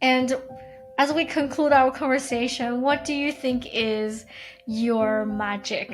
And as we conclude our conversation, what do you think is your magic?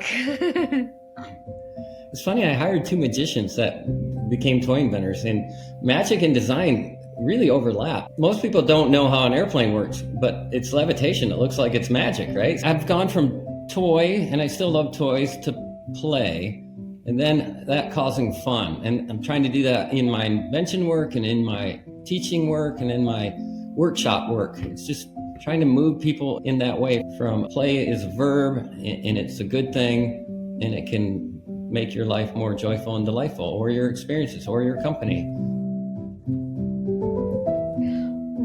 It's funny, I hired two magicians that became toy inventors, and magic and design really overlap. Most people don't know how an airplane works, but it's levitation. It looks like it's magic, right? I've gone from toy, and I still love toys, to play, and then that causing fun. And I'm trying to do that in my invention work and in my teaching work and in my workshop work. It's just trying to move people in that way from play is a verb, and it's a good thing, and it can make your life more joyful and delightful, or your experiences, or your company.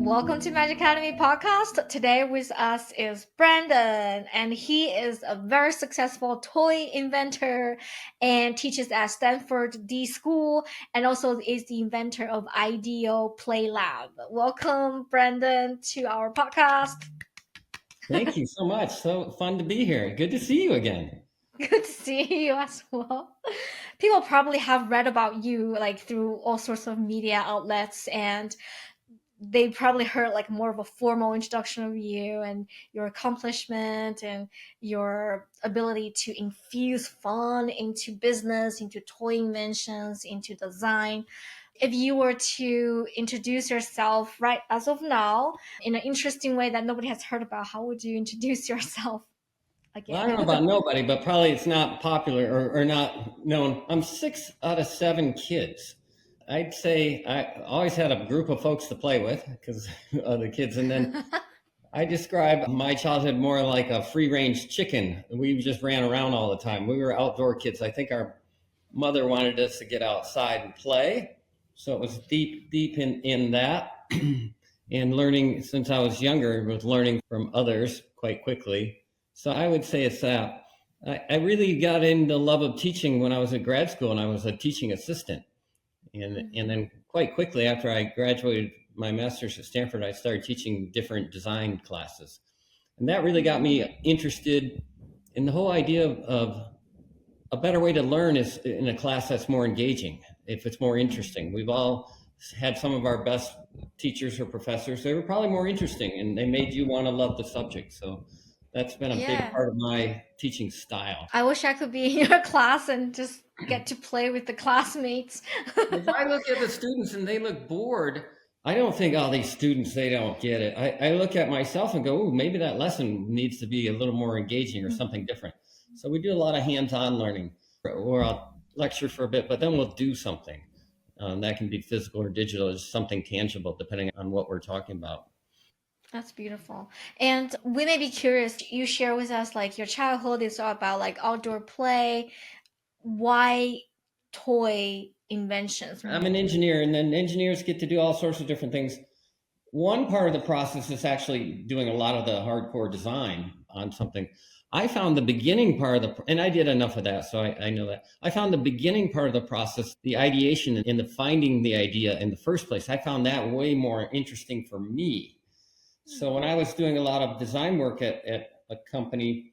Welcome to MAGICademy Podcast. Today with us is Brandon, and he is a very successful toy inventor and teaches at Stanford D School, and also is the inventor of IDEO Play Lab. Welcome, Brandon, to our podcast. Thank you so much. So fun to be here. Good to see you again. Good to see you as well. People probably have read about you like through all sorts of media outlets, and they probably heard like more of a formal introduction of you and your accomplishment and your ability to infuse fun into business, into toy inventions, into design. If you were to introduce yourself right as of now in an interesting way that nobody has heard about, how would you introduce yourself Well, I don't know again? about nobody, but probably it's not popular or not known. I'm 6 out of 7 kids. I'd say I always had a group of folks to play with because of the kids. And then I describe my childhood more like a free range chicken. We just ran around all the time. We were outdoor kids. I think our mother wanted us to get outside and play. So it was deep in that. And learning since I was younger, was learning from others quite quickly. So I would say it's that. I really got into love of teaching when I was at grad school, and I was a teaching assistant. And then quite quickly after I graduated my master's at Stanford, I started teaching different design classes. And that really got me interested in the whole idea of a better way to learn is in a class that's more engaging, if it's more interesting. We've all had some of our best teachers or professors. They were probably more interesting, and they made you want to love the subject. So that's been a big Yeah. part of my teaching style. I wish I could be in your class and just get to play with the classmates. If I look at the students and they look bored, I don't think, oh, these students, they don't get it. I look at myself and go, oh, maybe that lesson needs to be a little more engaging or something different. So we do a lot of hands-on learning, or I'll lecture for a bit, but then we'll do something. That can be physical or digital, is something tangible, depending on what we're talking about. That's beautiful. And we may be curious, you share with us like your childhood is all about like outdoor play. Why toy inventions? I'm an engineer, and then engineers get to do all sorts of different things. One part of the process is actually doing a lot of the hardcore design on something. I found the beginning part of and I did enough of that, so I know that. I found the beginning part of the process, the ideation and the finding the idea in the first place. I found that way more interesting for me. So when I was doing a lot of design work at a company,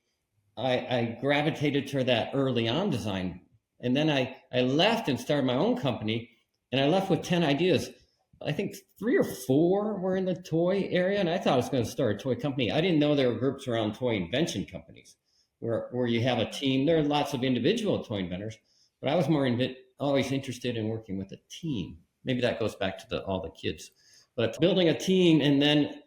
I gravitated toward that early on design. And then I left and started my own company, and I left with 10 ideas. I think 3 or 4 were in the toy area, and I thought I was going to start a toy company. I didn't know there were groups around toy invention companies where you have a team. There are lots of individual toy inventors, but I was more always interested in working with a team. Maybe that goes back to all the kids. But building a team and then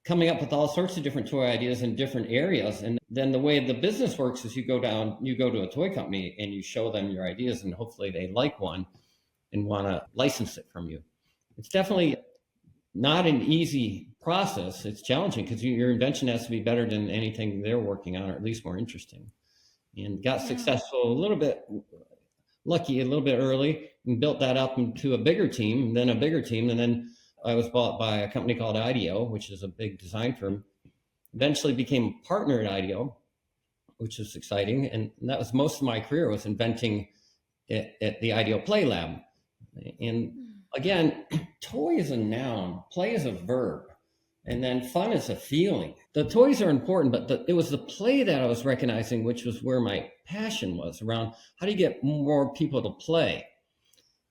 coming up with all sorts of different toy ideas in different areas. And then the way the business works is you go to a toy company and you show them your ideas, and hopefully they like one and want to license it from you. It's definitely not an easy process. It's challenging because your invention has to be better than anything they're working on, or at least more interesting. And got successful a little bit, lucky a little bit early, and built that up into a bigger team, and then a bigger team. And then I was bought by a company called IDEO, which is a big design firm. Eventually became a partner at IDEO, which is exciting. And that was most of my career, was inventing at the IDEO Play Lab. And again, toy is a noun, play is a verb, and then fun is a feeling. The toys are important, but it was the play that I was recognizing, which was where my passion was around how do you get more people to play.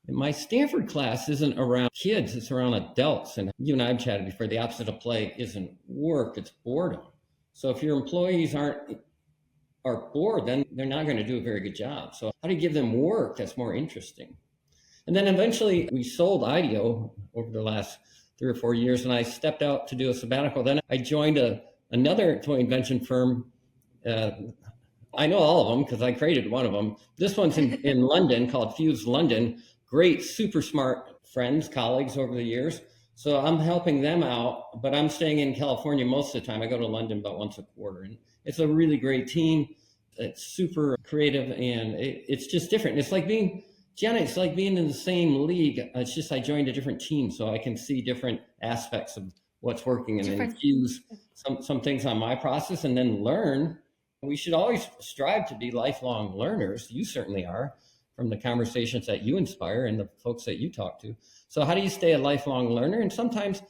My Stanford class isn't around kids, it's around adults. And you and I have chatted before, the opposite of play isn't work, it's boredom. So if your employees are bored, then they're not going to do a very good job. So how do you give them work that's more interesting? And then eventually we sold IDEO over the last 3 or 4 years, and I stepped out to do a sabbatical. Then I joined another toy invention firm. I know all of them because I created one of them. This one's in London called Fuse London. Great, super smart friends, colleagues over the years. So I'm helping them out, but I'm staying in California most of the time. I go to London about once a quarter. And it's a really great team. It's super creative, and it's just different. It's like being, Jenna, it's like being in the same league. It's just I joined a different team, so I can see different aspects of what's working and infuse some things on my process and then learn. We should always strive to be lifelong learners. You certainly are, from the conversations that you inspire and the folks that you talk to. So how do you stay a lifelong learner? And sometimes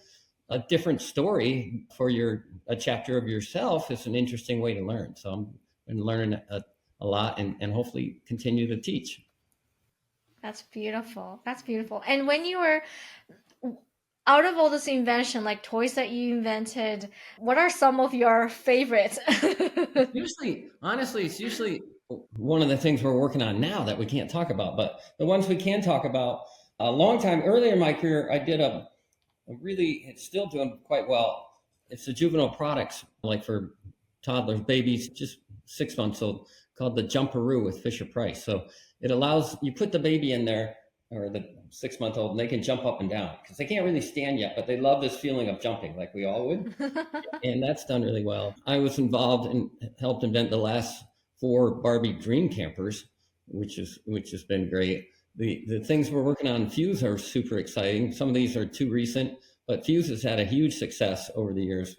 a different story for a chapter of yourself is an interesting way to learn. So I'm been learning a lot and hopefully continue to teach. That's beautiful. That's beautiful. And when you were out of all this invention, like toys that you invented, what are some of your favorites? Honestly, it's usually one of the things we're working on now that we can't talk about, but the ones we can talk about, a long time earlier in my career, I did it's still doing quite well. It's the juvenile products, like for toddlers, babies, just 6 months old, called the Jumperoo with Fisher-Price. So it allows, you put the baby in there, or the 6-month-old, and they can jump up and down because they can't really stand yet, but they love this feeling of jumping like we all would. And that's done really well. I was involved and helped invent the last 4 Barbie dream campers, which has been great. The things we're working on in Fuse are super exciting. Some of these are too recent, but Fuse has had a huge success over the years.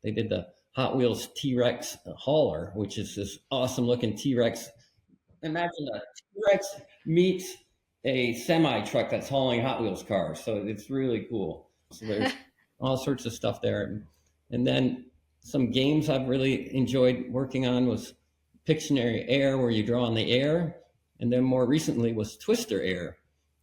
They did the Hot Wheels T-Rex hauler, which is this awesome looking T-Rex. Imagine a T-Rex meets a semi truck that's hauling Hot Wheels cars. So it's really cool. So there's all sorts of stuff there. And then some games I've really enjoyed working on was Pictionary Air, where you draw on the air. And then more recently was Twister Air,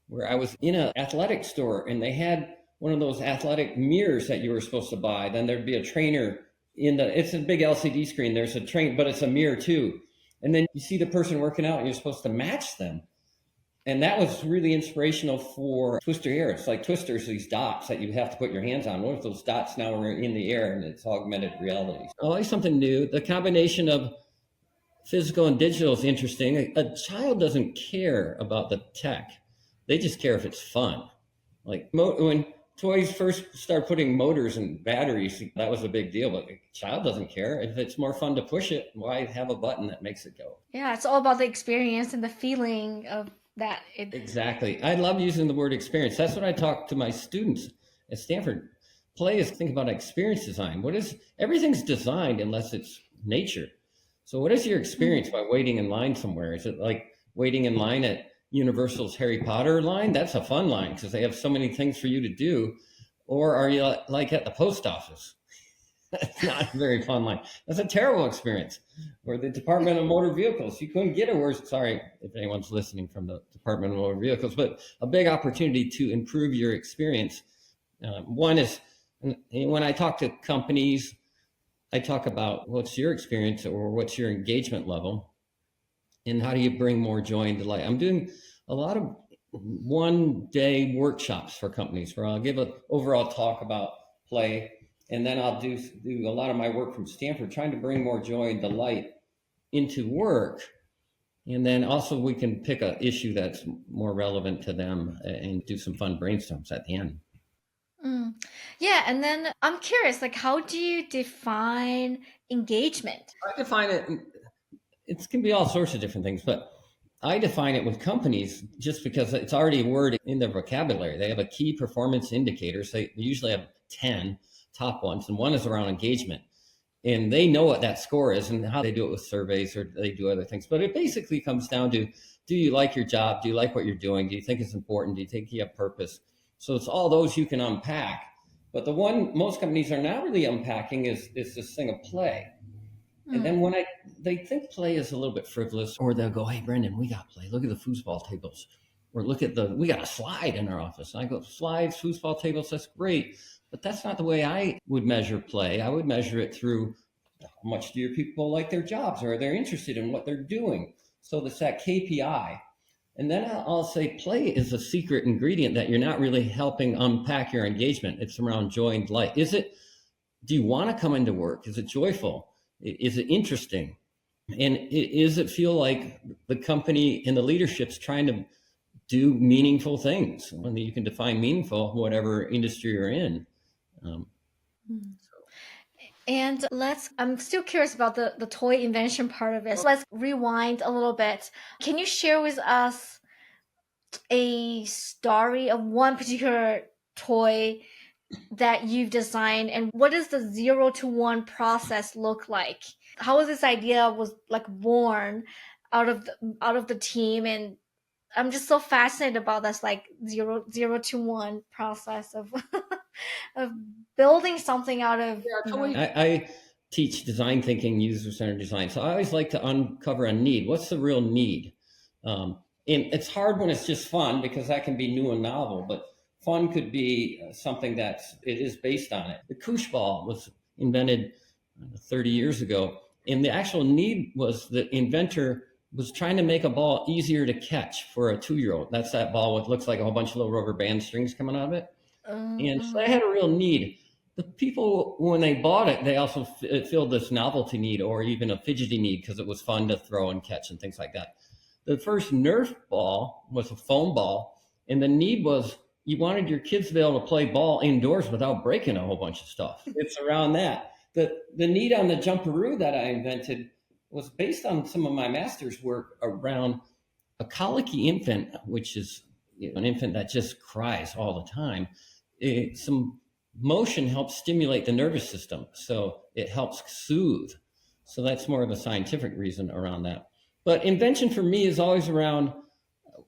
where I was in an athletic store and they had one of those athletic mirrors that you were supposed to buy. Then there'd be a trainer it's a big LCD screen. There's a train, but it's a mirror too. And then you see the person working out and you're supposed to match them. And that was really inspirational for Twister Air. It's like Twisters, these dots that you have to put your hands on. What if those dots now are in the air and it's augmented reality? Always something new. The combination of physical and digital is interesting. A child doesn't care about the tech. They just care if it's fun. Like when toys first started putting motors and batteries, that was a big deal, but the child doesn't care. If it's more fun to push it, why have a button that makes it go? Yeah, it's all about the experience and the feeling of that. Exactly. I love using the word experience. That's what I talk to my students at Stanford. Play is, think about experience design. Everything's designed unless it's nature. So what is your experience by waiting in line somewhere? Is it like waiting in line at Universal's Harry Potter line? That's a fun line because they have so many things for you to do. Or are you like at the post office? That's not a very fun line. That's a terrible experience. Or the Department of Motor Vehicles. You couldn't get a worse, sorry if anyone's listening from the Department of Motor Vehicles, but a big opportunity to improve your experience. One is, when I talk to companies, I talk about what's your experience or what's your engagement level and how do you bring more joy into life. I'm doing a lot of one-day workshops for companies where I'll give an overall talk about play, and then I'll do a lot of my work from Stanford, trying to bring more joy and delight into work. And then also we can pick an issue that's more relevant to them and do some fun brainstorms at the end. Yeah, and then I'm curious, like, how do you define engagement? I define it, it can be all sorts of different things, but I define it with companies just because it's already a word in their vocabulary. They have a key performance indicators. They usually have 10 top ones, and one is around engagement. And they know what that score is and how they do it with surveys or they do other things. But it basically comes down to, do you like your job? Do you like what you're doing? Do you think it's important? Do you think you have purpose? So it's all those you can unpack. But the one most companies are not really unpacking is this thing of play. And then when they think play is a little bit frivolous, or they'll go, hey, Brendan, we got play. Look at the foosball tables. Or look at we got a slide in our office. And I go, slides, foosball tables, that's great. But that's not the way I would measure play. I would measure it through how much do your people like their jobs, or are they interested in what they're doing? So that's that KPI. And then I'll say play is a secret ingredient that you're not really helping unpack your engagement. It's around joy and delight. Do you want to come into work? Is it joyful? Is it interesting? And does it feel like the company and the leadership's trying to do meaningful things? When you can define meaningful, whatever industry you're in. And I'm still curious about the toy invention part of it. So let's rewind a little bit. Can you share with us a story of one particular toy that you've designed, and what does the 0 to 1 process look like? How was this idea born out of the team? And I'm just so fascinated about this zero to 1 process of of building something out of. I teach design thinking, user-centered design. So I always like to uncover a need. What's the real need? And it's hard when it's just fun, because that can be new and novel, but fun could be something it is based on it. The koosh ball was invented 30 years ago. And the actual need was the inventor was trying to make a ball easier to catch for a 2-year-old. That's that ball with looks like a whole bunch of little rubber band strings coming out of it. And so they had a real need. The people, when they bought it, they also filled this novelty need, or even a fidgety need, because it was fun to throw and catch and things like that. The first Nerf ball was a foam ball, and the need was you wanted your kids to be able to play ball indoors without breaking a whole bunch of stuff. It's around that. The need on the Jumperoo that I invented was based on some of my master's work around a colicky infant, which is an infant that just cries all the time. Some motion helps stimulate the nervous system, so it helps soothe. So that's more of a scientific reason around that. But invention for me is always around,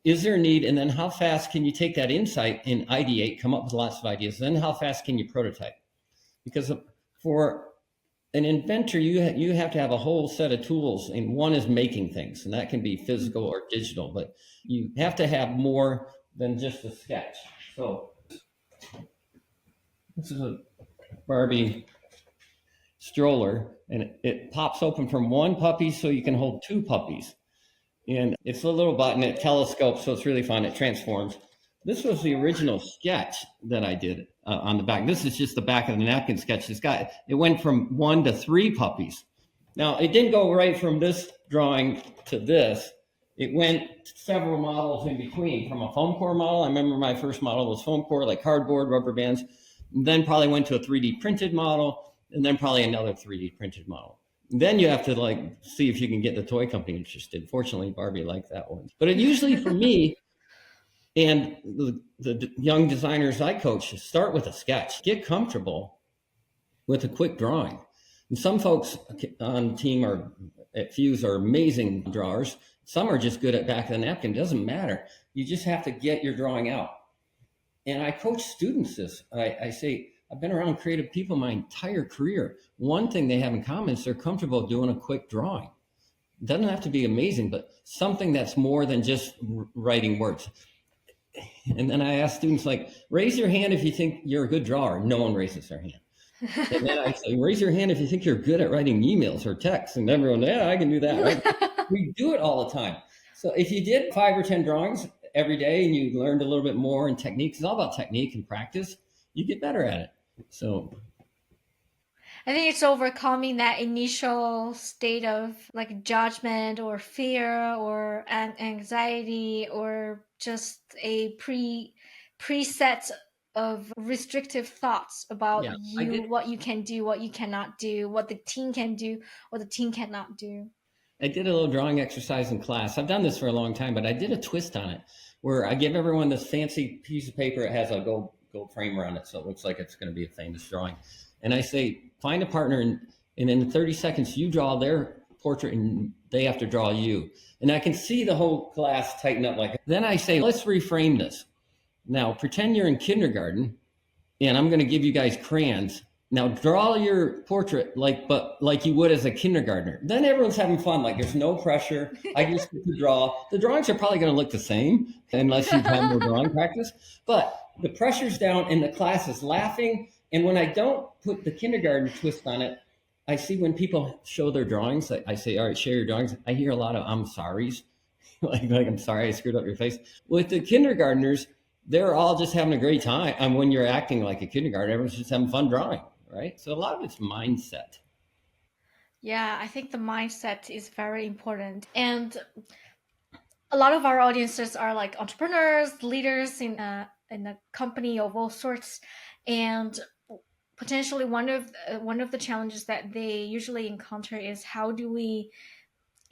is there a need? And then how fast can you take that insight and ideate, come up with lots of ideas? Then how fast can you prototype? Because for an inventor, you have to have a whole set of tools, and one is making things, and that can be physical or digital, but you have to have more than just a sketch. So this is a Barbie stroller, and it pops open from one puppy so you can hold 2 puppies. And it's a little button, it telescopes, so it's really fun, it transforms. This was the original sketch that I did on the back. This is just the back of the napkin sketch. It went from 1 to 3 puppies. Now, it didn't go right from this drawing to this. It went several models in between. From a foam core model, I remember my first model was foam core, like cardboard, rubber bands, and then probably went to a 3D printed model, and then probably another 3D printed model. Then you have to see if you can get the toy company interested. Fortunately, Barbie liked that one. But it usually, for me, and the young designers I coach, start with a sketch. Get comfortable with a quick drawing. And some folks on the team at Fuse are amazing drawers. Some are just good at back of the napkin. It doesn't matter. You just have to get your drawing out. And I coach students this. I say, I've been around creative people my entire career. One thing they have in common is they're comfortable doing a quick drawing. It doesn't have to be amazing, but something that's more than just writing words. And then I ask students, raise your hand if you think you're a good drawer. No one raises their hand. And then I say, raise your hand if you think you're good at writing emails or texts. And everyone, yeah, I can do that. Right? We do it all the time. So if you did 5 or 10 drawings every day and you learned a little bit more in technique, it's all about technique and practice, you get better at it. So I think it's overcoming that initial state of judgment or fear or anxiety, or just a preset of restrictive thoughts about what you can do, what you cannot do, what the team can do, what the team cannot do. I did a little drawing exercise in class. I've done this for a long time, but I did a twist on it where I give everyone this fancy piece of paper. It has a gold frame around it, so it looks like it's going to be a famous drawing. And I say, find a partner, and in 30 seconds, you draw their portrait, and they have to draw you. And I can see the whole class tighten up. Then I say, let's reframe this. Now, pretend you're in kindergarten, and I'm going to give you guys crayons. Now draw your portrait like you would as a kindergartner. Then everyone's having fun. Like there's no pressure. I just get to draw. The drawings are probably going to look the same unless you've had more drawing practice. But the pressure's down and the class is laughing. And when I don't put the kindergarten twist on it, I see when people show their drawings, I say, all right, share your drawings. I hear a lot of I'm sorry's. like I'm sorry I screwed up your face. With the kindergartners, they're all just having a great time. And when you're acting like a kindergartner, everyone's just having fun drawing. Right? So a lot of it's mindset. Yeah, I think the mindset is very important. And a lot of our audiences are like entrepreneurs, leaders in a company of all sorts. And potentially one of the challenges that they usually encounter is how do we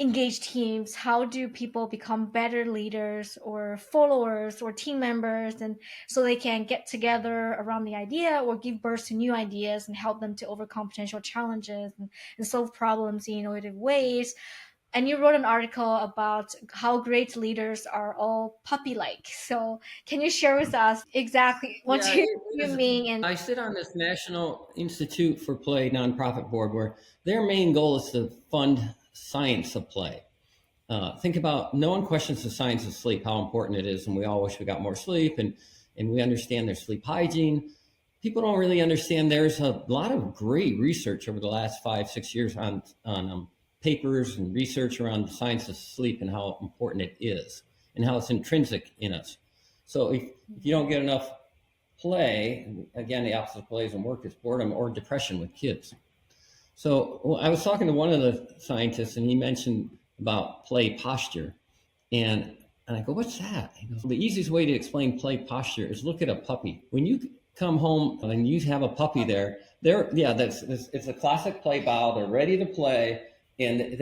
engage teams, how do people become better leaders or followers or team members, and so they can get together around the idea or give birth to new ideas and help them to overcome potential challenges and solve problems in innovative ways. And you wrote an article about how great leaders are all puppy-like. So can you share with us exactly what you mean? And I sit on this National Institute for Play nonprofit board where their main goal is to fund science of play. Think about, no one questions the science of sleep, how important it is, and we all wish we got more sleep, and we understand their sleep hygiene. People don't really understand there's a lot of great research over the last 5-6 years on papers and research around the science of sleep and how important it is and how it's intrinsic in us. So if you don't get enough play, again, the opposite of play isn't work, it's boredom or depression with kids. So I was talking to one of the scientists and he mentioned about play posture. And I go, what's that? He goes, the easiest way to explain play posture is look at a puppy. When you come home and you have a puppy there, it's a classic play bow. They're ready to play. And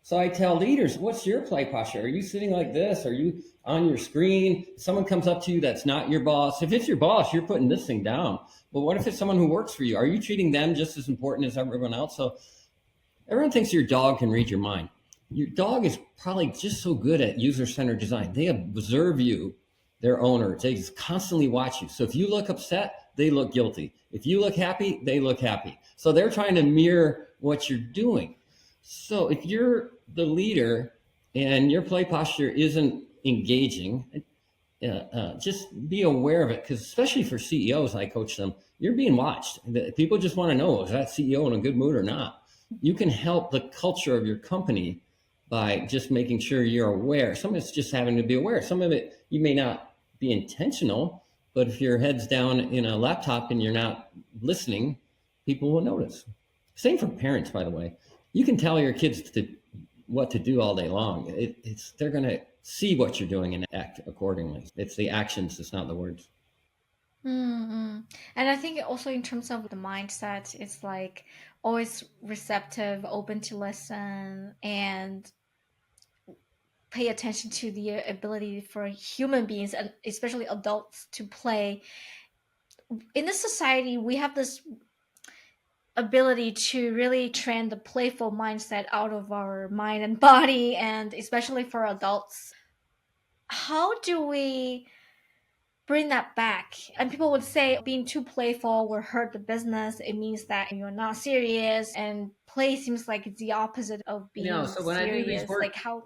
so I tell leaders, what's your play posture? Are you sitting like this? Are you on your screen? Someone comes up to you that's not your boss. If it's your boss, you're putting this thing down. But what if it's someone who works for you? Are you treating them just as important as everyone else? So everyone thinks your dog can read your mind. Your dog is probably just so good at user-centered design. They observe you, their owner. They just constantly watch you. So if you look upset, they look guilty. If you look happy, they look happy. So they're trying to mirror what you're doing. So if you're the leader and your play posture isn't engaging, just be aware of it, because especially for CEOs, I coach them, you're being watched. People just want to know, is that CEO in a good mood or not? You can help the culture of your company by just making sure you're aware. Some of it's just having to be aware. Some of it, you may not be intentional, but if your head's down in a laptop and you're not listening, people will notice. Same for parents, by the way. You can tell your kids what to do all day long. They're going to see what you're doing and act accordingly. It's the actions, it's not the words. Mm-hmm. And I think also in terms of the mindset, it's like always receptive, open to listen, and pay attention to the ability for human beings and especially adults to play. In this society, we have this ability to really train the playful mindset out of our mind and body, and especially for adults. How do we bring that back? And people would say being too playful will hurt the business. It means that you're not serious, and play seems like it's the opposite of being so when serious. I do these work, like how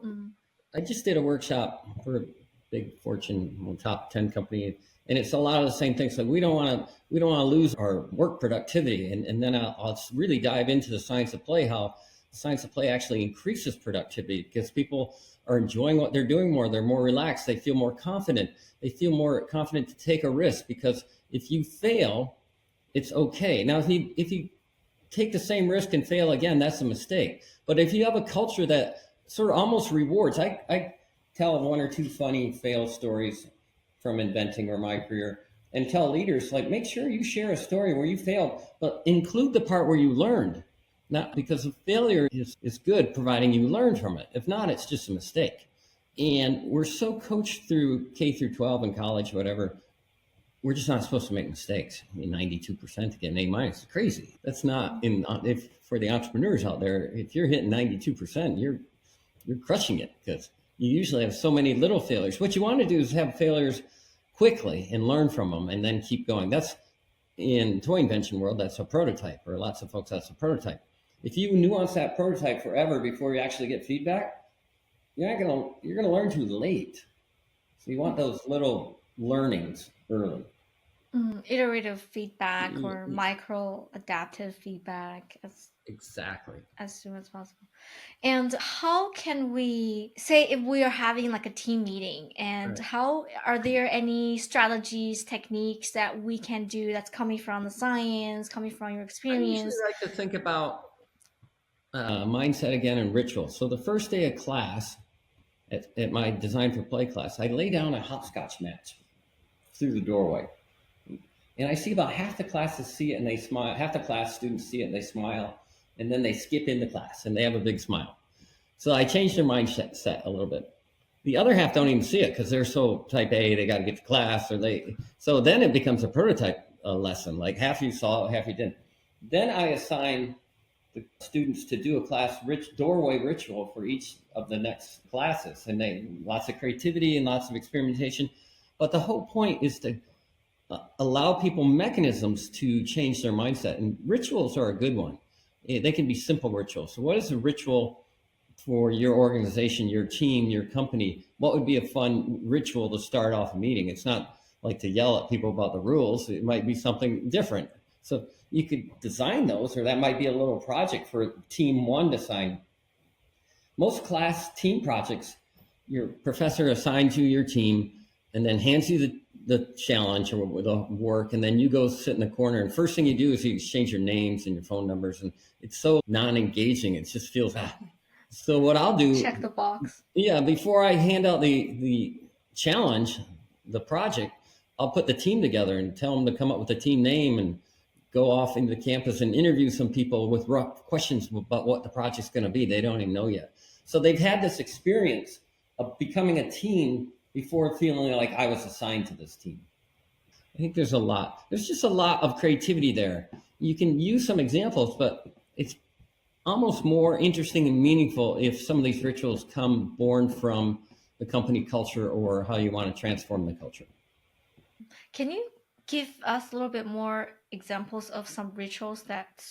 I just did a workshop for a big Fortune top 10 company, and it's a lot of the same things. So we don't want to lose our work productivity, and then I'll really dive into the science of play, how the science of play actually increases productivity because people are enjoying what they're doing more. They're more relaxed. They feel more confident. They feel more confident to take a risk, because if you fail, it's okay. Now, if you take the same risk and fail again, that's a mistake. But if you have a culture that sort of almost rewards, I tell one or two funny fail stories from inventing or my career, and tell leaders, like, make sure you share a story where you failed, but include the part where you learned. Not because of failure is good, providing you learn from it. If not, it's just a mistake. And we're so coached through K through 12 and college, whatever, we're just not supposed to make mistakes. I mean, 92% to get an A- is crazy. That's not if for the entrepreneurs out there, if you're hitting 92%, you're crushing it, because you usually have so many little failures. What you want to do is have failures quickly and learn from them and then keep going. That's in Toy Invention world, that's a prototype, or lots of folks, that's a prototype. If you nuance that prototype forever before you actually get feedback, you're gonna learn too late. So you want those little learnings early. Iterative feedback or micro adaptive feedback Exactly. as soon as possible. And how can we say if we are having like a team meeting, and Right. how are there any strategies, techniques that we can do that's coming from the science, coming from your I usually experience? like to think about mindset again and ritual. So the first day of class at my Design for Play class, I lay down a hopscotch match through the doorway. And I see about half the classes see it and they smile. Half the class students see it and they smile. And then they skip into class and they have a big smile. So I changed their mindset a little bit. The other half don't even see it because they're so type A, they got to get to class, so then it becomes a prototype lesson. Like half you saw it, half you didn't. Then I assign the students to do a class doorway ritual for each of the next classes, and lots of creativity and lots of experimentation. But the whole point is to allow people mechanisms to change their mindset, and rituals are a good one. They can be simple rituals. So what is a ritual for your organization, your team, your company? What would be a fun ritual to start off a meeting? It's not like to yell at people about the rules. It might be something different. So you could design those, or that might be a little project for team one to sign. Most class team projects, your professor assigns you your team and then hands you the challenge or the work, and then you go sit in the corner, and first thing you do is you exchange your names and your phone numbers, and it's so non-engaging. It just feels So what I'll do, Check the box. yeah, before I hand out the challenge, the project, I'll put the team together and tell them to come up with a team name and go off into the campus and interview some people with rough questions about what the project's going to be. They don't even know yet. So they've had this experience of becoming a team before feeling like I was assigned to this team. I think there's just a lot of creativity there. You can use some examples, but it's almost more interesting and meaningful if some of these rituals come born from the company culture or how you want to transform the culture. Can you give us a little bit more examples of some rituals that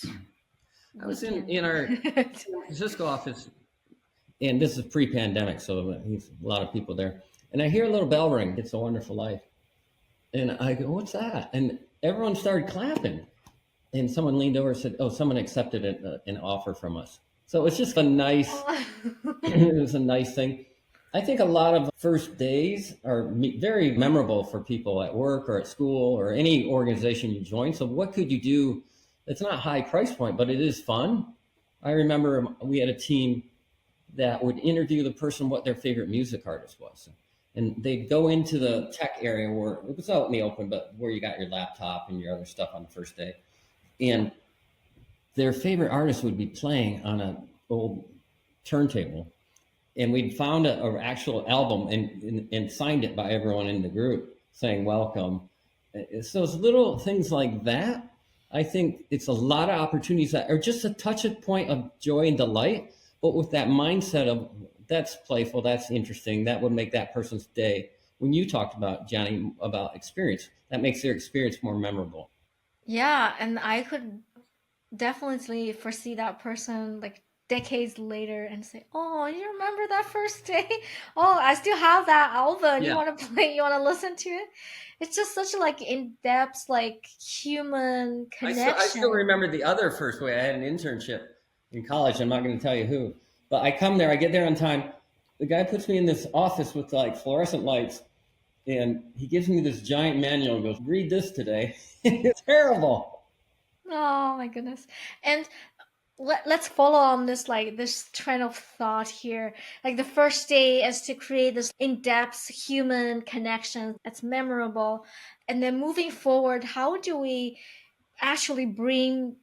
I was in our San Francisco office, and this is pre-pandemic, so there's a lot of people there. And I hear a little bell ring, "It's a Wonderful Life." And I go, "What's that?" And everyone started clapping. And someone leaned over and said, "Oh, someone accepted an offer from us." So it's just it was a nice thing. I think a lot of first days are very memorable for people at work or at school or any organization you join. So what could you do that's not high price point, but it is fun? I remember we had a team that would interview the person what their favorite music artist was. And they'd go into the tech area where it was out in the open, but where you got your laptop and your other stuff on the first day. And their favorite artist would be playing on an old turntable. And we'd found an actual album and signed it by everyone in the group saying, "Welcome." So it's little things like that. I think it's a lot of opportunities that are just a touch of point of joy and delight, but with that mindset of that's playful, that's interesting, that would make that person's day. When you talked about, Johnny, about experience, that makes their experience more memorable. Yeah, and I could definitely foresee that person like decades later and say, "Oh, you remember that first day? Oh, I still have that album. You Yeah. want to play? You want to listen to it?" It's just such a like in-depth, like human I still connection. remember the other first way. I had an internship in college. I'm not going to tell you who, but I come there, I get there on time. The guy puts me in this office with like fluorescent lights, and he gives me this giant manual and goes, "Read this today." It's terrible. Oh my goodness. And let's follow on this like this train of thought here. Like the first day is to create this in-depth human connection that's memorable. And then moving forward, how do we actually bring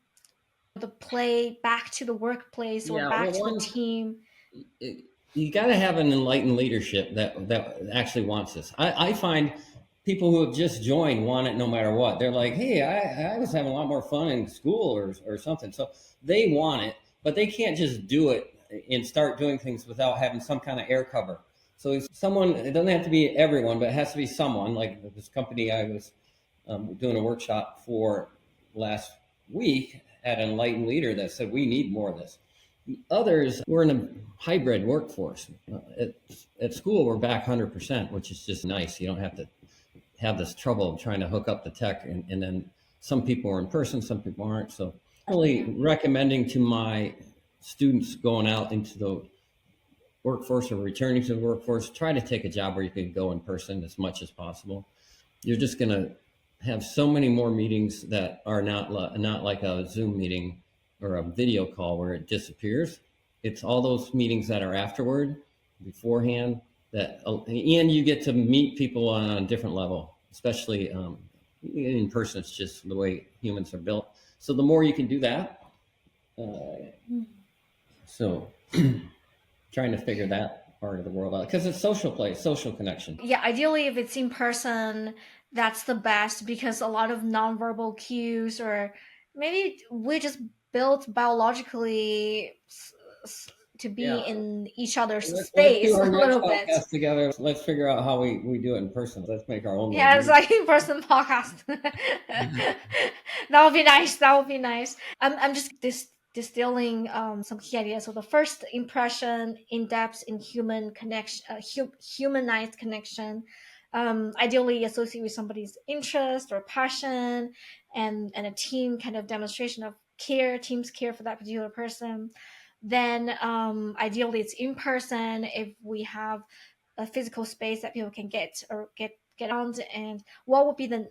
the play back to the workplace or Yeah, back well, to the team? you got to have an enlightened leadership that actually wants this. I find people who have just joined want it no matter what. They're like, "Hey, I was having a lot more fun in school or something." So they want it, but they can't just do it and start doing things without having some kind of air cover. So if someone, it doesn't have to be everyone, but it has to be someone. Like this company I was doing a workshop for, last week had an enlightened leader that said, we need more of this. Others, we're in a hybrid workforce. At school, we're back 100%, which is just nice. You don't have to have this trouble of trying to hook up the tech. And then some people are in person, some people aren't. So really recommending to my students going out into the workforce or returning to the workforce, try to take a job where you can go in person as much as possible. You're just going to have so many more meetings that are not like a Zoom meeting or a video call where it disappears. It's all those meetings that are afterward, beforehand, and you get to meet people on a different level, especially in person. It's just the way humans are built. So the more you can do that, so trying to figure that part of the world out, because it's social play, social connection. Yeah, ideally, if it's in person, that's the best, because a lot of nonverbal cues, or maybe we just built biologically to be in each other's space a little bit. Together, let's figure out how we do it in person. Let's make our own. Yeah, it's like in-person podcast. That would be nice. That would be nice. I'm just distilling some key ideas. So the first impression, in-depth in human connection, humanized connection, ideally associated with somebody's interest or passion, and a team kind of demonstration of care, team's care for that particular person. Then ideally it's in person if we have a physical space that people can get on. And what would be the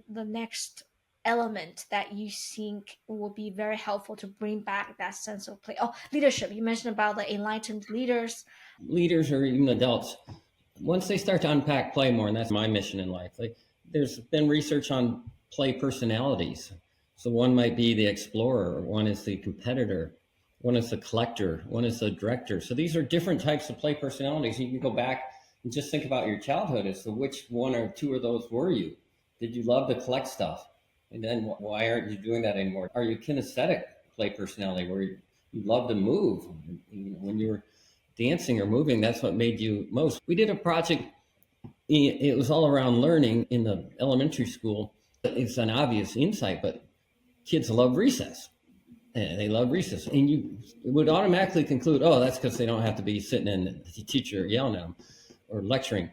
next element that you think will be very helpful to bring back that sense of play? Oh, leadership. You mentioned about the enlightened leaders or even adults. Once they start to unpack play more, and that's my mission in life, like there's been research on play personalities. So one might be the explorer, one is the competitor, one is the collector, one is the director. So these are different types of play personalities. You can go back and just think about your childhood as to which one or two of those were you. Did you love to collect stuff? And then why aren't you doing that anymore? Are you kinesthetic play personality where you love to move? When you're dancing or moving, that's what made you most. We did a project, it was all around learning in the elementary school. It's an obvious insight, but kids love recess. And they love recess. And you would automatically conclude, oh, that's because they don't have to be sitting in the teacher yelling at them or lecturing.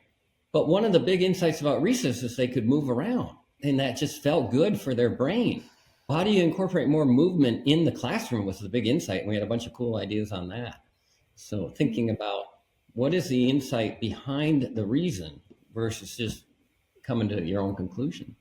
But one of the big insights about recess is they could move around, and that just felt good for their brain. How do you incorporate more movement in the classroom was the big insight. And we had a bunch of cool ideas on that. So thinking about what is the insight behind the reason versus just coming to your own conclusion.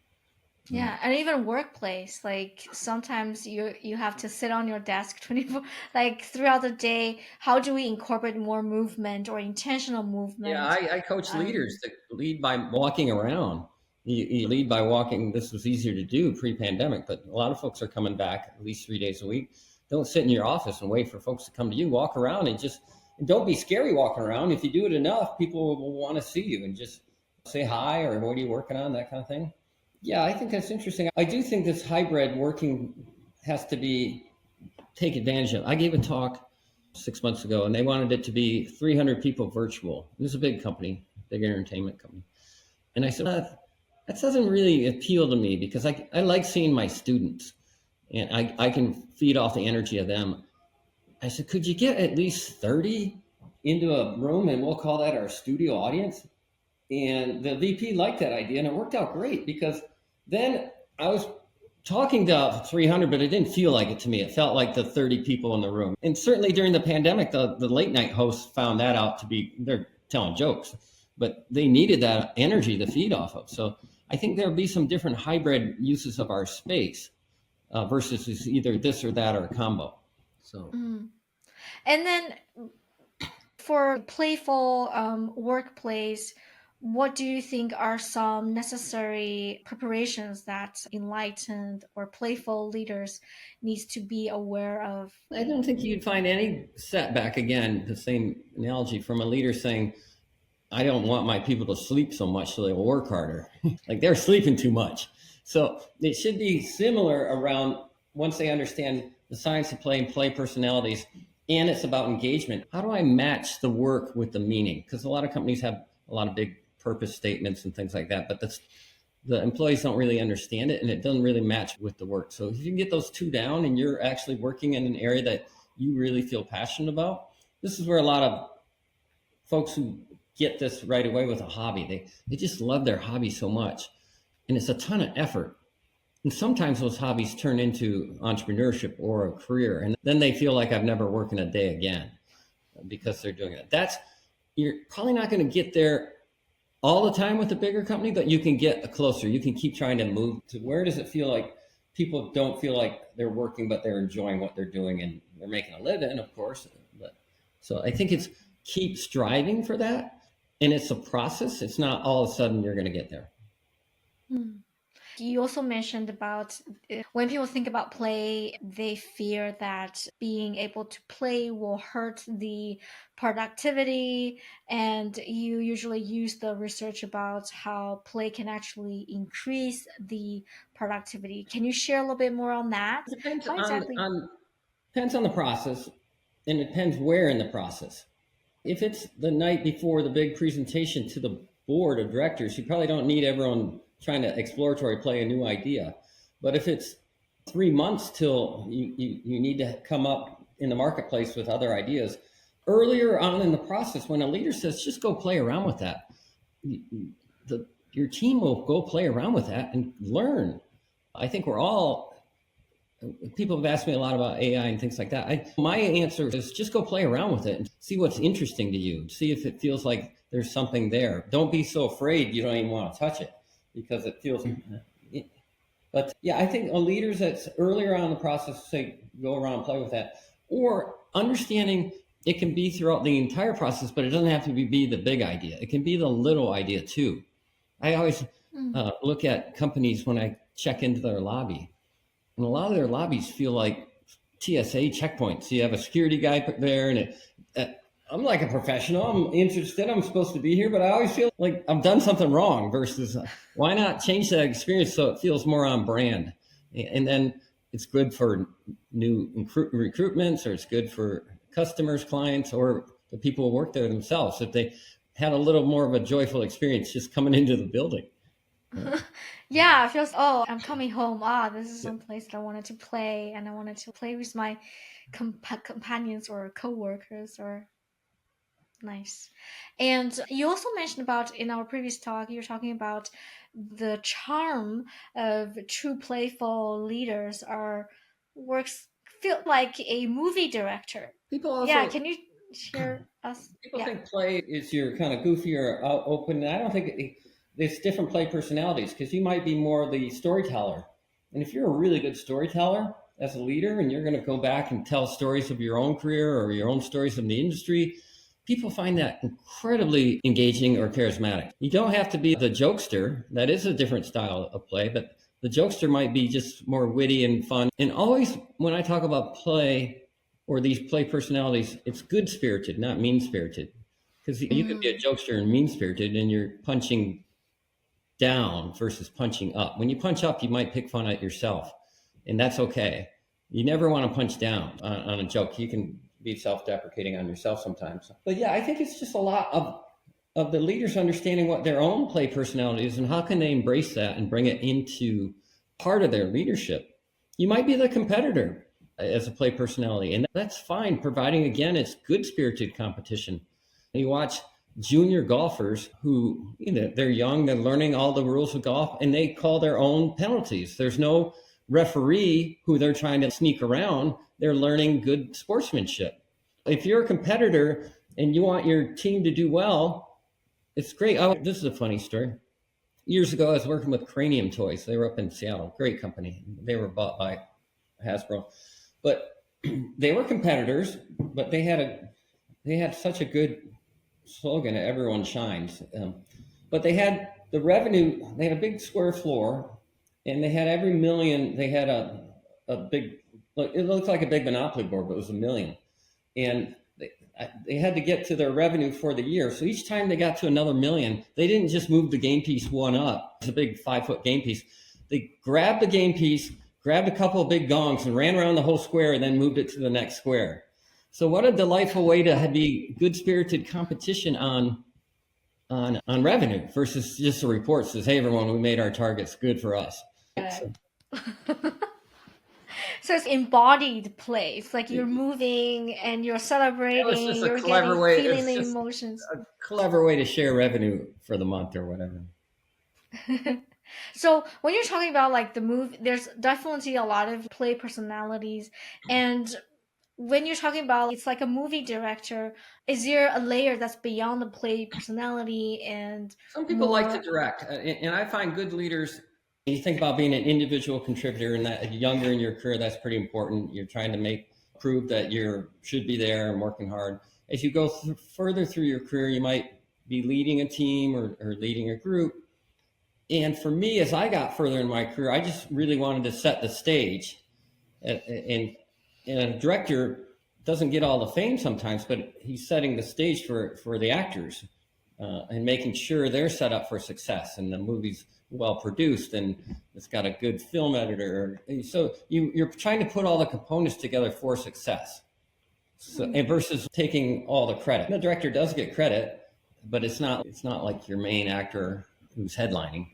Yeah, and even workplace, like sometimes you have to sit on your desk 24, like throughout the day. How do we incorporate more movement or intentional movement? Yeah, I coach leaders to lead by walking around. You lead by walking. This was easier to do pre-pandemic, but a lot of folks are coming back at least 3 days a week. Don't sit in your office and wait for folks to come to you. Walk around and don't be scary walking around. If you do it enough, people will want to see you and just say hi or what are you working on, that kind of thing. Yeah, I think that's interesting. I do think this hybrid working has to be take advantage of. I gave a talk 6 months ago, and they wanted it to be 300 people virtual. It was a big company, big entertainment company. And I said, that doesn't really appeal to me because I like seeing my students, and I can feed off the energy of them. I said, could you get at least 30 into a room, and we'll call that our studio audience? And the VP liked that idea, and it worked out great because then I was talking to 300, but it didn't feel like it to me. It felt like the 30 people in the room. And certainly during the pandemic, the late night hosts found that out to be, they're telling jokes, but they needed that energy to feed off of. So I think there'll be some different hybrid uses of our space versus either this or that or a combo. So, And then for playful workplace, what do you think are some necessary preparations that enlightened or playful leaders needs to be aware of? I don't think you'd find any setback, again, the same analogy from a leader saying, I don't want my people to sleep so much so they'll work harder. Like they're sleeping too much. So it should be similar around once they understand the science of play and play personalities, and it's about engagement. How do I match the work with the meaning? Because a lot of companies have a lot of big purpose statements and things like that, but the employees don't really understand it and it doesn't really match with the work. So if you can get those two down and you're actually working in an area that you really feel passionate about, this is where a lot of folks who get this right away with a hobby, they just love their hobby so much. And it's a ton of effort. And sometimes those hobbies turn into entrepreneurship or a career. And then they feel like I've never worked in a day again because they're doing it. You're probably not going to get there all the time with a bigger company, but you can get closer. You can keep trying to move to where does it feel like people don't feel like they're working, but they're enjoying what they're doing and they're making a living, of course. But so I think it's keep striving for that. And it's a process. It's not all of a sudden you're going to get there. You also mentioned about when people think about play, they fear that being able to play will hurt the productivity. And you usually use the research about how play can actually increase the productivity. Can you share a little bit more on that? It depends How exactly? depends on the process, and it depends where in the process. If it's the night before the big presentation to the board of directors, you probably don't need everyone trying to exploratory play a new idea. But if it's 3 months till you need to come up in the marketplace with other ideas, earlier on in the process, when a leader says, just go play around with that, your team will go play around with that and learn. I think people have asked me a lot about AI and things like that. My answer is just go play around with it and see what's interesting to you. See if it feels like there's something there. Don't be so afraid you don't even want to touch it because it feels. But yeah, I think leaders that's earlier on in the process say go around and play with that, or understanding it can be throughout the entire process, but it doesn't have to be the big idea. It can be the little idea too. I always look at companies when I check into their lobby. And a lot of their lobbies feel like TSA checkpoints. You have a security guy there, and I'm like a professional. I'm interested. I'm supposed to be here, but I always feel like I've done something wrong versus why not change that experience so it feels more on brand? And then it's good for new recruitments, or it's good for customers, clients, or the people who work there themselves. If they had a little more of a joyful experience just coming into the building. Yeah, it feels, oh, I'm coming home. This is some place that I wanted to play, and I wanted to play with my companions or co-workers or nice. And you also mentioned about in our previous talk, you were talking about the charm of true playful leaders feel like a movie director. People also, yeah, can you share us? People think play is your kind of goofy or open. I don't think there's different play personalities, because you might be more the storyteller. And if you're a really good storyteller as a leader and you're going to go back and tell stories of your own career or your own stories of the industry, people find that incredibly engaging or charismatic. You don't have to be the jokester. That is a different style of play, but the jokester might be just more witty and fun. And always when I talk about play or these play personalities, it's good-spirited, not mean-spirited. Because you could be a jokester and mean-spirited and you're punching down versus punching up. When you punch up, you might pick fun at yourself, and that's okay. You never want to punch down on a joke. You can be self-deprecating on yourself sometimes. But yeah, I think it's just a lot of the leaders understanding what their own play personality is and how can they embrace that and bring it into part of their leadership. You might be the competitor as a play personality, and that's fine, providing, again, it's good-spirited competition. You watch junior golfers who, they're young, they're learning all the rules of golf, and they call their own penalties. There's no referee who they're trying to sneak around. They're learning good sportsmanship. If you're a competitor and you want your team to do well, it's great. This is a funny story. Years ago, I was working with Cranium Toys. They were up in Seattle, great company. They were bought by Hasbro, but they were competitors, but they had such a good slogan, everyone shines. But they had the revenue, they had a big square floor, and they had every million, they had a big, it looked like a big Monopoly board, but it was $1 million. And they had to get to their revenue for the year. So each time they got to another $1 million, they didn't just move the game piece one up. It's a big 5-foot game piece. They grabbed the game piece, grabbed a couple of big gongs and ran around the whole square and then moved it to the next square. So what a delightful way to be good-spirited competition on on revenue versus just a report says, hey, everyone, we made our targets, good for us. So, So it's embodied play. It's like you're moving and you're that was just celebrating, a you're clever getting way. feeling It's the just emotions. a clever way to share revenue for the month or whatever. So when you're talking about like the movie, there's definitely a lot of play personalities. And when you're talking about it's like a movie director, is there a layer that's beyond the play personality and Some people like to more? direct, and I find good leaders. You think about being an individual contributor, and that younger in your career, that's pretty important. You're trying to prove that you should be there and working hard. As you go further through your career, you might be leading a team or leading a group. And for me, as I got further in my career, I just really wanted to set the stage. And a director doesn't get all the fame sometimes, but he's setting the stage for the actors and making sure they're set up for success and the movie's well produced and it's got a good film editor. So you're trying to put all the components together for success. So, and versus taking all the credit. The director does get credit, but it's not like your main actor who's headlining.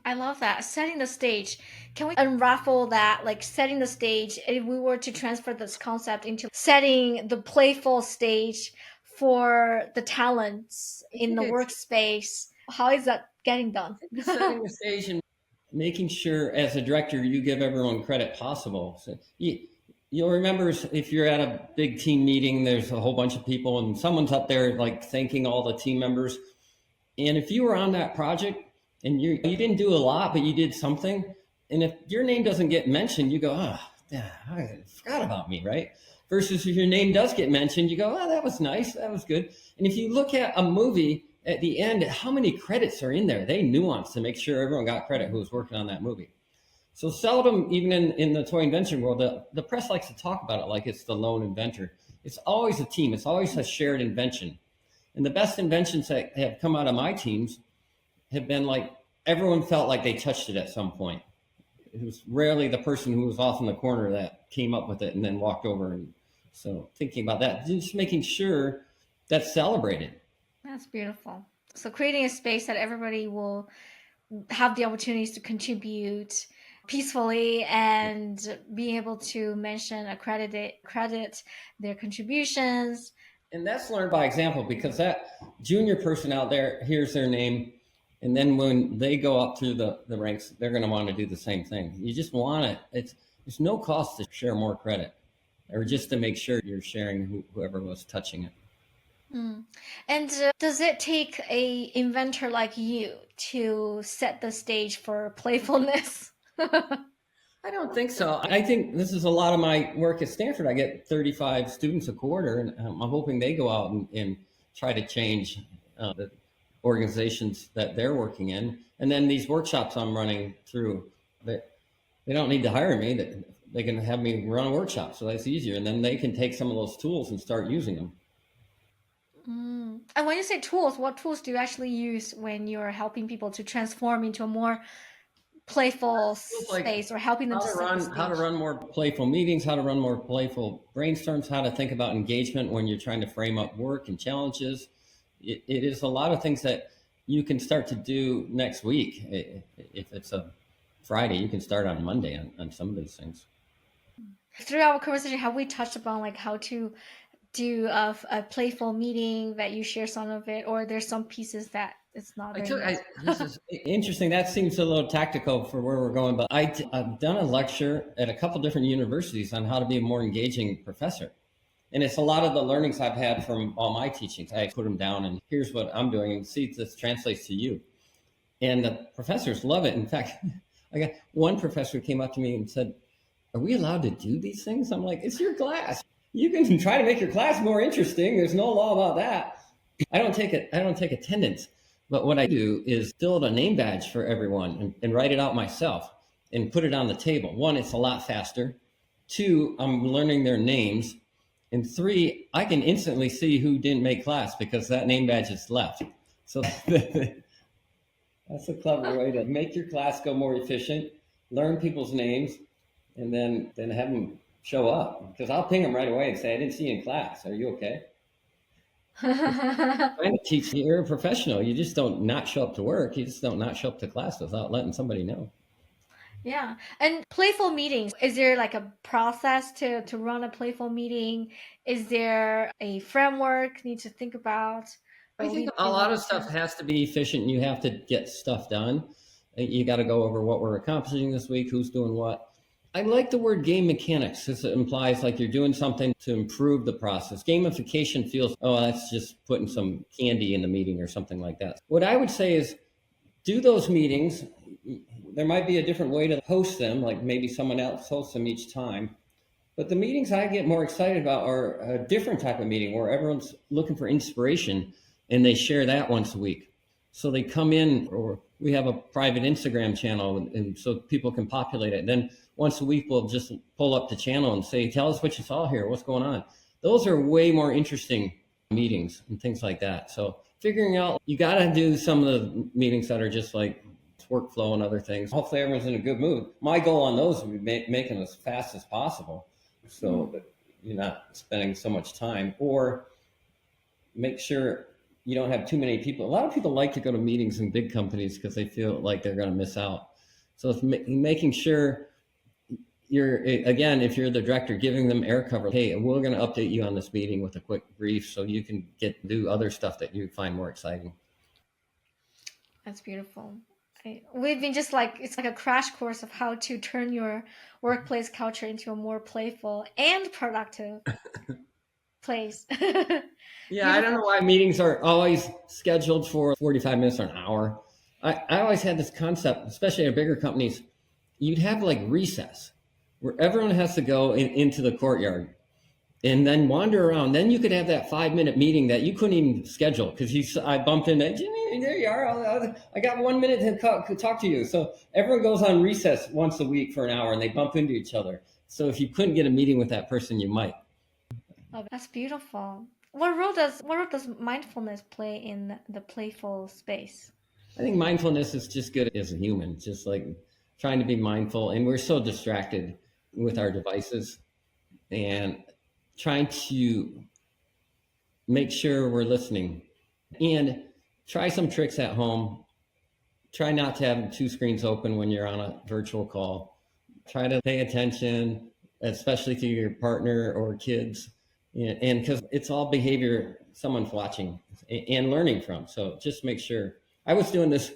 I love that. Setting the stage. Can we unravel that? Like setting the stage, if we were to transfer this concept into setting the playful stage for the talents in the workspace, how is that getting done? Setting the stage and making sure as a director you give everyone credit possible. So you'll remember if you're at a big team meeting, there's a whole bunch of people and someone's up there like thanking all the team members. And if you were on that project and you didn't do a lot, but you did something, and if your name doesn't get mentioned, you go, oh, yeah, I forgot about me, right? Versus if your name does get mentioned, you go, oh, that was nice, that was good. And if you look at a movie at the end, how many credits are in there? They nuance to make sure everyone got credit who was working on that movie. So seldom, even in the toy invention world, the press likes to talk about it like it's the lone inventor. It's always a team. It's always a shared invention. And the best inventions that have come out of my teams have been like everyone felt like they touched it at some point. It was rarely the person who was off in the corner that came up with it and then walked over. And so thinking about that, just making sure that's celebrated. That's beautiful. So creating a space that everybody will have the opportunities to contribute peacefully and being able to mention, credit their contributions. And that's learned by example because that junior person out there hears their name. And then when they go up through the ranks, they're going to want to do the same thing. You just want it. There's no cost to share more credit or just to make sure you're sharing whoever was touching it. And does it take a inventor like you to set the stage for playfulness? I don't think so. I think this is a lot of my work at Stanford. I get 35 students a quarter, and I'm hoping they go out and try to change the organizations that they're working in. And then these workshops I'm running through, they don't need to hire me. They can have me run a workshop, so that's easier. And then they can take some of those tools and start using them. And when you say tools, what tools do you actually use when you're helping people to transform into a more playful space or helping them how to run more playful meetings, how to run more playful brainstorms, how to think about engagement when you're trying to frame up work and challenges. It is a lot of things that you can start to do next week. If it's a Friday, you can start on Monday on some of these things. Through our conversation, have we touched upon like how to do a playful meeting that you share some of it, or there's some pieces that it's not very this is interesting. That seems a little tactical for where we're going, but I've done a lecture at a couple different universities on how to be a more engaging professor. And it's a lot of the learnings I've had from all my teachings. I put them down and here's what I'm doing and see if this translates to you. And the professors love it. In fact, I got one professor came up to me and said, are we allowed to do these things? I'm like, it's your class. You can try to make your class more interesting. There's no law about that. I don't take attendance. But what I do is fill out a name badge for everyone and write it out myself and put it on the table. One, it's a lot faster. Two, I'm learning their names. And three, I can instantly see who didn't make class because that name badge is left. So that's a clever way to make your class go more efficient, learn people's names, and then have them show up. Because I'll ping them right away and say, I didn't see you in class. Are you okay? Trying to teach, you're a professional. You just don't not show up to work. You just don't not show up to class without letting somebody know. Yeah. And playful meetings, is there like a process to run a playful meeting? Is there a framework you need to think about I or think lead a they lot want of to stuff share? has to be efficient and you have to get stuff done. You got to go over what we're accomplishing this week, who's doing what. I like the word game mechanics because it implies like you're doing something to improve the process. Gamification feels, oh, that's just putting some candy in the meeting or something like that. What I would say is do those meetings. There might be a different way to host them, like maybe someone else hosts them each time. But the meetings I get more excited about are a different type of meeting where everyone's looking for inspiration and they share that once a week. So they come in, or we have a private Instagram channel, and so people can populate it. And then once a week, we'll just pull up the channel and say, tell us what you saw here, what's going on. Those are way more interesting meetings and things like that. So figuring out, you got to do some of the meetings that are just like workflow and other things. Hopefully everyone's in a good mood. My goal on those would be make them as fast as possible so that you're not spending so much time, or make sure you don't have too many people. A lot of people like to go to meetings in big companies because they feel like they're going to miss out. So it's making sure you're, again, if you're the director, giving them air cover. Hey, we're going to update you on this meeting with a quick brief so you can do other stuff that you find more exciting. That's beautiful. We've been just like, it's like a crash course of how to turn your workplace culture into a more playful and productive place. Yeah, I don't Beautiful. know why meetings are always scheduled for 45 minutes or an hour. I always had this concept, especially at bigger companies, you'd have like recess where everyone has to go into the courtyard and then wander around. Then you could have that 5-minute meeting that you couldn't even schedule because I bumped in, Jimmy, there you are. I got 1 minute to talk to you. So everyone goes on recess once a week for an hour and they bump into each other. So if you couldn't get a meeting with that person, you might. Oh, that's beautiful. What role does mindfulness play in the playful space? I think mindfulness is just good as a human, just like trying to be mindful. And we're so distracted with our devices and trying to make sure we're listening and try some tricks at home. Try not to have two screens open when you're on a virtual call. Try to pay attention, especially to your partner or kids. And because it's all behavior someone's watching and learning from. So just make sure. I was doing this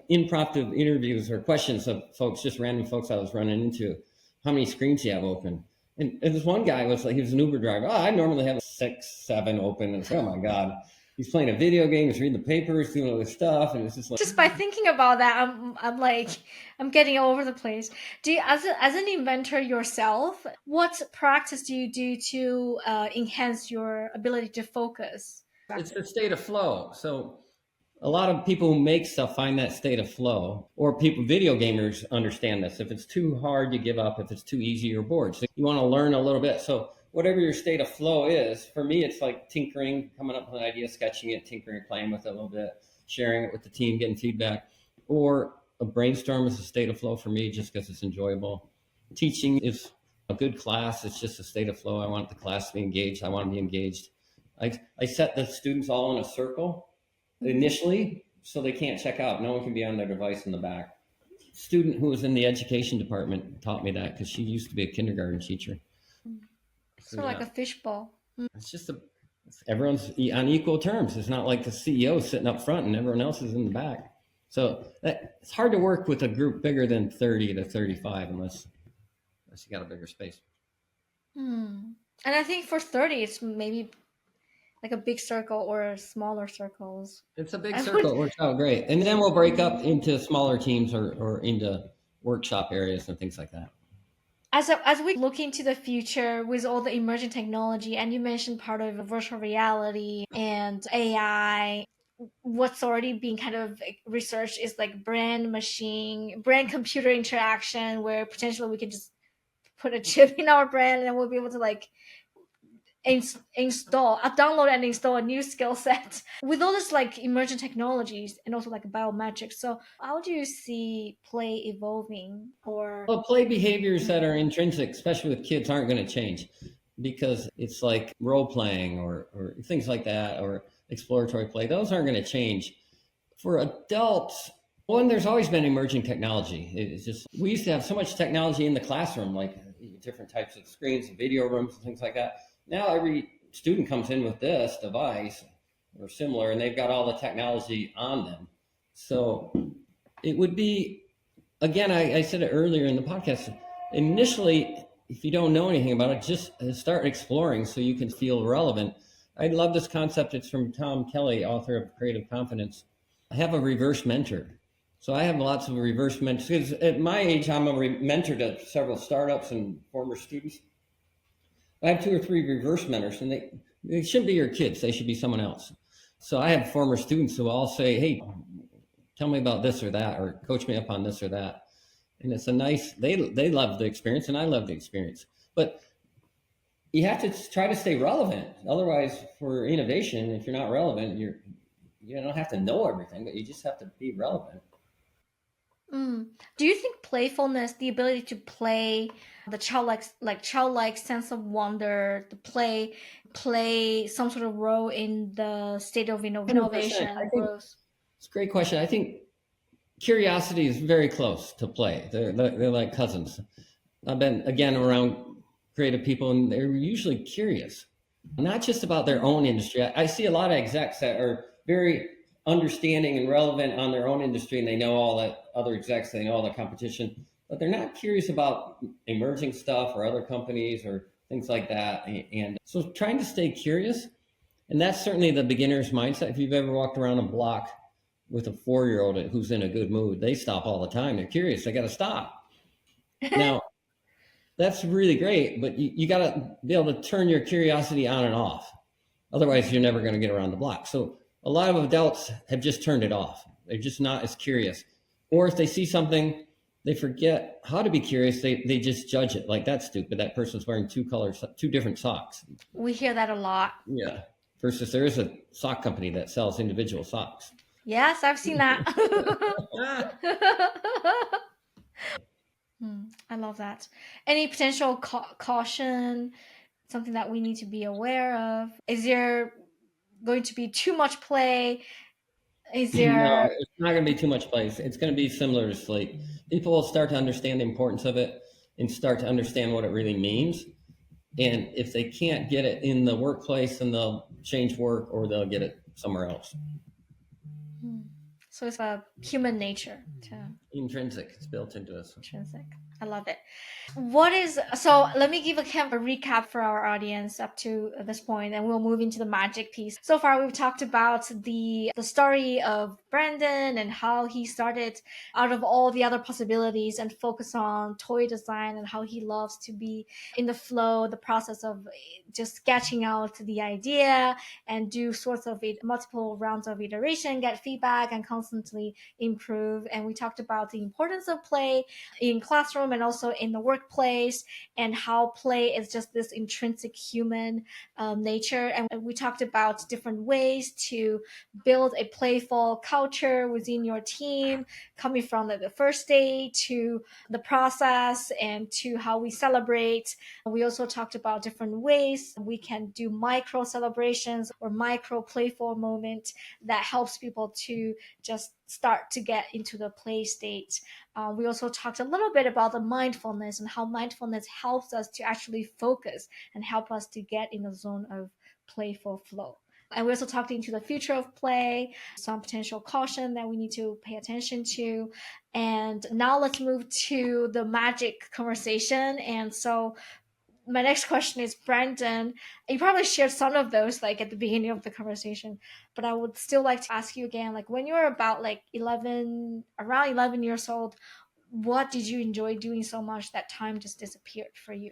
impromptu interviews or questions of folks, just random folks I was running into. How many screens do you have open? And this one guy was like, he was an Uber driver. Oh, I normally have 6, 7 open. And it's, oh my God, he's playing a video game, he's reading the papers, doing all this stuff. And it's just like, Just by thinking about that, I'm like, I'm getting all over the place. Do you, as an inventor yourself, what practice do you do to enhance your ability to focus? it's a state of flow. So a lot of people who make stuff find that state of flow, or people, video gamers understand this. If it's too hard, you give up. If it's too easy, you're bored. So you want to learn a little bit. So whatever your state of flow is, for me, it's like tinkering, coming up with an idea, sketching it, tinkering, playing with it a little bit, sharing it with the team, getting feedback. Or a brainstorm is a state of flow for me just because it's enjoyable. Teaching is a good class. It's just a state of flow. I want the class to be engaged. I want to be engaged. I set the students all in a circle initially so they can't check out. No one can be on their device in the back. Student who was in the education department taught me that because she used to be a kindergarten teacher. So like a fishbowl. It's just everyone's on equal terms. It's not like the CEO sitting up front and everyone else is in the back. So it's hard to work with a group bigger than 30 to 35 unless you got a bigger space. And I think for 30, it's maybe like a big circle or smaller circles. It's a big circle. It works out great. And then we'll break up into smaller teams or into workshop areas and things like that. As we look into the future with all the emerging technology, and you mentioned part of virtual reality and AI, what's already being kind of researched is like brain computer interaction, where potentially we could just put a chip in our brain and we'll be able to like download and install a new skill set with all this like emerging technologies and also like biometrics. So how do you see play evolving? Or Well, play behaviors that are intrinsic, especially with kids, aren't going to change. because it's like role playing or things like that, or exploratory play. Those aren't going to change. For adults, one, there's always been emerging technology. It's just, we used to have so much technology in the classroom, like different types of screens and video rooms and things like that. Now every student comes in with this device or similar, and they've got all the technology on them. So it would be, again, I said it earlier in the podcast, initially, if you don't know anything about it, just start exploring so you can feel relevant. I love this concept. It's from Tom Kelly, author of Creative Confidence. I have a reverse mentor. So I have lots of reverse mentors. Because at my age, I'm a mentor to several startups and former students. I have 2 or 3 reverse mentors, and they shouldn't be your kids. They should be someone else. So I have former students who all say, hey, tell me about this or that, or coach me up on this or that. And it's a nice, they love the experience, and I love the experience. But you have to try to stay relevant. Otherwise, for innovation, if you're not relevant, you don't have to know everything, but you just have to be relevant. Do you think playfulness, the ability to play, the childlike sense of wonder, to play some sort of role in the state of innovation, growth? It's a great question. I think curiosity is very close to play. They're like cousins. I've been, again, around creative people, and they're usually curious, not just about their own industry. I see a lot of execs that are very understanding and relevant on their own industry, and they know all that other execs, they know all the competition, but they're not curious about emerging stuff or other companies or things like that. And so trying to stay curious, and that's certainly the beginner's mindset. If you've ever walked around a block with a 4-year-old who's in a good mood, they stop all the time. They're curious. They got to stop. Now, that's really great, but you got to be able to turn your curiosity on and off. Otherwise, you're never going to get around the block. So a lot of adults have just turned it off. They're just not as curious. Or if they see something, they forget how to be curious. They just judge it like, that's stupid. That person's wearing 2 different socks. We hear that a lot. Yeah. Versus there is a sock company that sells individual socks. Yes, I've seen that. I love that. Any potential caution, something that we need to be aware of? Is there going to be too much play? Is there... No, it's not going to be too much play. It's going to be similar to sleep. People will start to understand the importance of it and start to understand what it really means. And if they can't get it in the workplace, then they'll change work or they'll get it somewhere else. So it's a human nature. Intrinsic. It's built into us. Intrinsic. I love it. So let me give a kind of a recap for our audience up to this point, and we'll move into the magic piece. So far, we've talked about the story of Brandon and how he started out of all the other possibilities and focus on toy design, and how he loves to be in the flow, the process of just sketching out the idea and do sorts of multiple rounds of iteration, get feedback, and constantly improve. And we talked about the importance of play in classroom and also in the workplace, and how play is just this intrinsic human nature. And we talked about different ways to build a playful culture within your team, coming from the first day to the process and to how we celebrate. We also talked about different ways we can do micro celebrations or micro playful moment that helps people to just start to get into the play state. We also talked a little bit about the mindfulness and how mindfulness helps us to actually focus and help us to get in the zone of playful flow. And we also talked into the future of play, some potential caution that we need to pay attention to. And now let's move to the magic conversation. And so my next question is, Brandon, you probably shared some of those like at the beginning of the conversation, but I would still like to ask you again, like when you were about like around 11 years old, what did you enjoy doing so much that time just disappeared for you?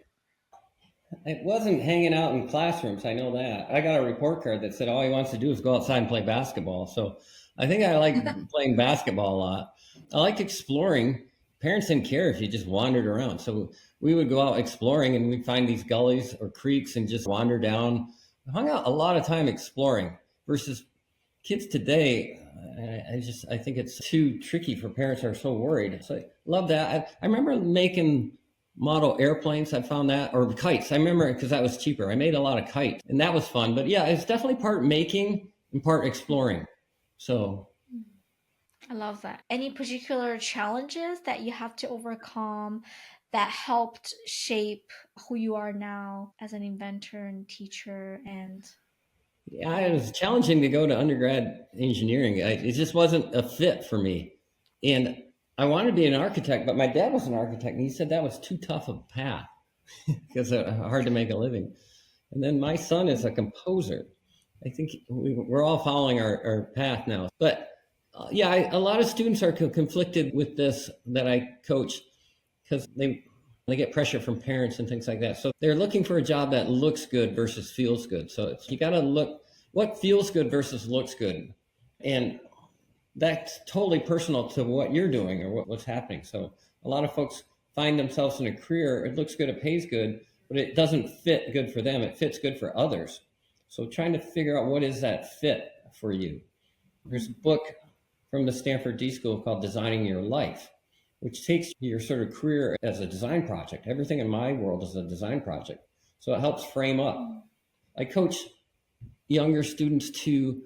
It wasn't hanging out in classrooms. I know that. I got a report card that said all he wants to do is go outside and play basketball. So I think I like playing basketball a lot. I liked exploring. Parents didn't care if you just wandered around. So we would go out exploring, and we'd find these gullies or creeks and just wander down. I hung out a lot of time exploring versus kids today. I think it's too tricky for parents who are so worried. So I love that. I remember making model airplanes. I found that, or kites. I remember because that was cheaper. I made a lot of kites, and that was fun. But yeah, it's definitely part making and part exploring. So I love that. Any particular challenges that you have to overcome that helped shape who you are now as an inventor and teacher? And yeah, it was challenging to go to undergrad engineering. It just wasn't a fit for me. And I wanted to be an architect, but my dad was an architect, and he said that was too tough of a path because it's hard to make a living. And then my son is a composer. I think we're all following our path now. But yeah, a lot of students are conflicted with this that I coach because they get pressure from parents and things like that. So they're looking for a job that looks good versus feels good. So you got to look what feels good versus looks good. And that's totally personal to what you're doing or what's happening. So a lot of folks find themselves in a career, it looks good, it pays good, but it doesn't fit good for them. It fits good for others. So trying to figure out what is that fit for you. There's a book from the Stanford D School called Designing Your Life, which takes your sort of career as a design project. Everything in my world is a design project. So it helps frame up. I coach younger students you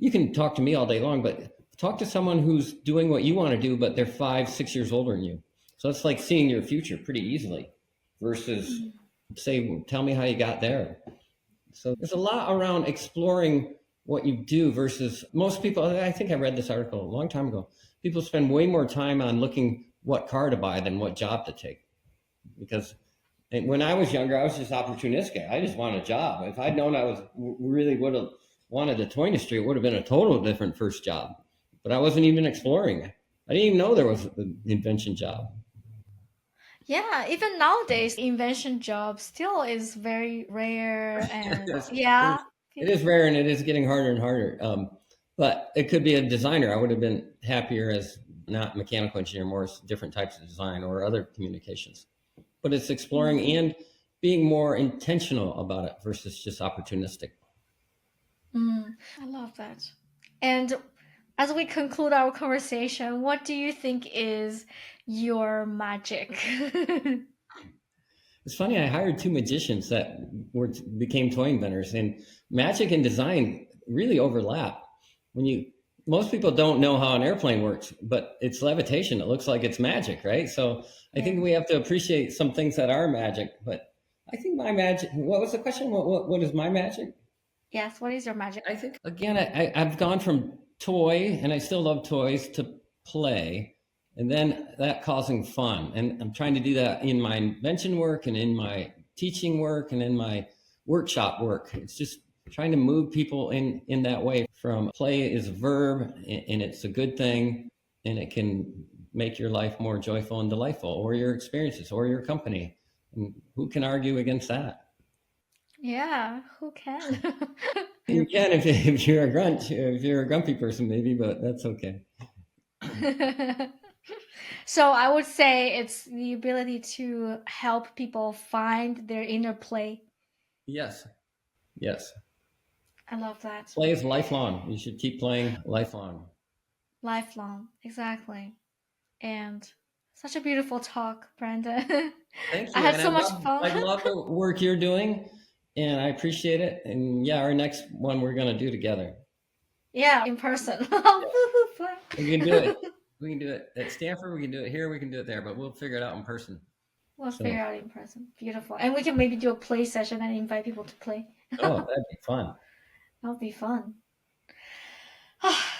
can talk to me all day long, but talk to someone who's doing what you want to do, but they're 5-6 years older than you. So it's like seeing your future pretty easily versus say, tell me how you got there. So there's a lot around exploring what you do versus most people. I think I read this article a long time ago. People spend way more time on looking what car to buy than what job to take. Because when I was younger, I was just opportunistic. I just wanted a job. If I'd known I really would have wanted the toy industry, it would have been a total different first job. But I wasn't even exploring. I didn't even know there was an invention job. yeah, even nowadays, invention job still is very rare. And yeah, It is rare and it is getting harder and harder. But it could be a designer. I would have been happier as not mechanical engineer, more different types of design or other communications. But it's exploring and being more intentional about it versus just opportunistic. I love that. And as we conclude our conversation, what do you think is your magic? It's funny, I hired 2 magicians that became toy inventors, and magic and design really overlap. Most people don't know how an airplane works, but it's levitation. It looks like it's magic, right? So I think we have to appreciate some things that are magic. But I think my magic. What was the question? What is my magic? Yes, what is your magic? I think again, I've gone from toy, and I still love toys, to play. And then that causing fun. And I'm trying to do that in my invention work and in my teaching work and in my workshop work. It's just trying to move people in that way from play is a verb and it's a good thing and it can make your life more joyful and delightful or your experiences or your company. And who can argue against that? Yeah, who can? You can if you're a grunt, if you're a grumpy person maybe, but that's okay. So I would say it's the ability to help people find their inner play. Yes. I love that. Play is lifelong. You should keep playing lifelong. Lifelong, exactly. And such a beautiful talk, Brandon. Thank you. I had And so much I fun. love the work you're doing, and I appreciate it. And yeah, our next one we're going to do together. Yeah, in person. We can do it. We can do it at Stanford. We can do it here. We can do it there, but we'll figure it out in person. We'll figure out in person. Beautiful. And we can maybe do a play session and invite people to play. Oh, that'd be fun. That'll be fun.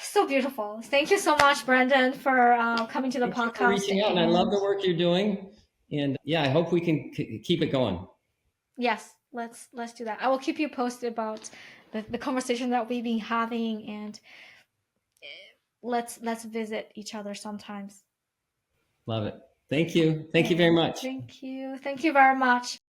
So beautiful. Thank you so much, Brandon, for coming to the Thank you podcast. for reaching out, and I love the work you're doing. And yeah, I hope we can keep it going. Yes, let's do that. I will keep you posted about the conversation that we've been having, and let's visit each other sometimes. Love it. Thank you. Thank you very much. Thank you very much.